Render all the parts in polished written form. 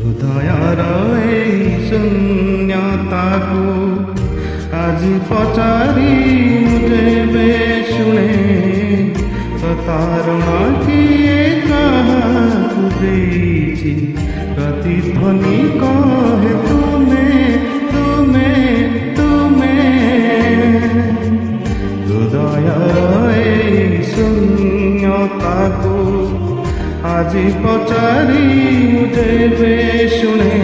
ହୃଦୟର ଏଇ ଶୂନ୍ୟତାକୁ ଆଜି ପଚାରି ଯେବେ ଶୁଣେ ପ୍ରତାରଣା କିଏ କାହାକୁ ଦେଇଛି ପ୍ରତିଧ୍ୱନି କହେ ତୁମେ ତୁମେ ତୁମେ ହୃଦୟର ଏଇ ଶୂନ୍ୟତାକୁ আজি পচারি যেবে শুনে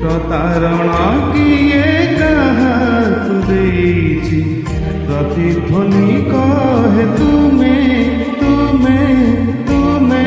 প্রতারণা কিয়ে কাহাকু দেইছি প্রতিধ্বনি কহে তুমে তুমে তুমে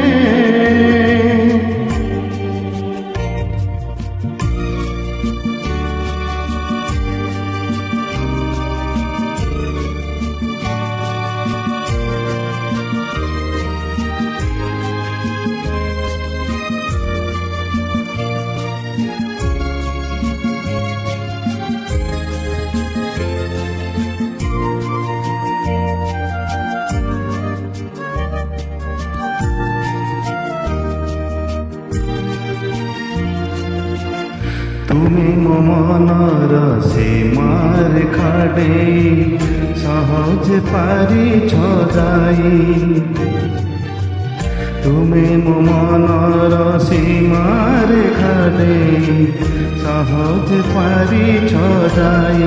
তুমি মো মনর সীমার খাডে সহজ পারিছ যাই তুমি মো মনর সীমার খাডে সহজ পারিছ যাই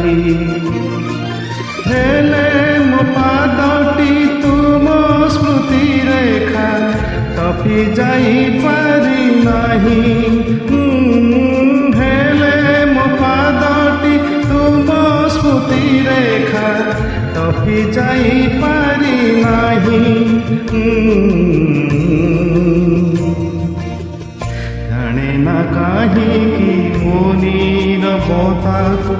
হেলে মো পাদটি তুম স্মৃতি রেখা টপি যাই পারি নাহি রেখা টপি যাই পারি নাহি জানে না কাহিকি মনির বতাকু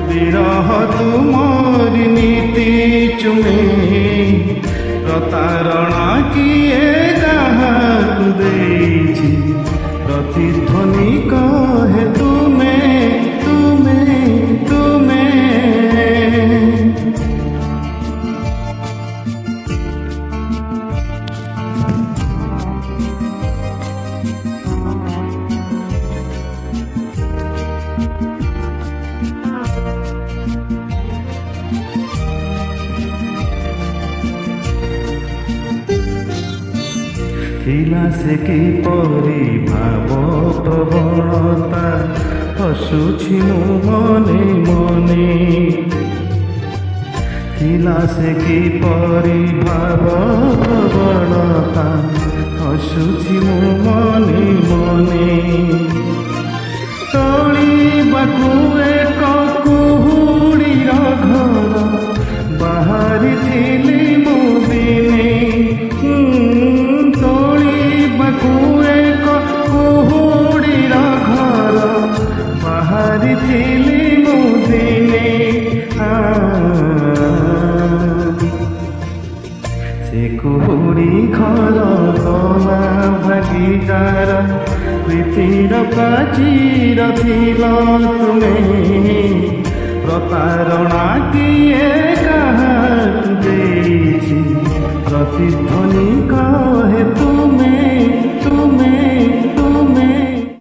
বিরহ তুমর নীতি চুমে প্রতারণা কিয়ে কাহাকু দেইছি প্রতিধ্বনি কহে তুমে তুমে তুমে ଥିଲା ସେ କିପରି ଭାବ ପ୍ରବଣତା ହସୁଛି ମୁଁ ମନେ ମନେ ଥିଲା ସେ କିପରି ଭାବ ପ୍ରବଣତା ହସୁଛି ମୁଁ ମନେ ମନେ ତୋଳିବାକୁ ଏକ କୁହୁଡ଼ିର ଘର ବାହାରିଥିଲି ମୁଁ ଦିନେ ଏକ କୁହୁଡ଼ିର ଘର ବାହାରିଥିଲି ମୁଁ ଦିନେ ସେ କୁହୁଡ଼ି ଘର ତୋଳା ଭାଗିଦାର ପ୍ରୀତିର ପ୍ରାଚୀର ଥିଲ ତୁମେ ପ୍ରତାରଣା କିଏ କାହାକୁ ଦେଇଛି ପ୍ରତିଧ୍ୱନି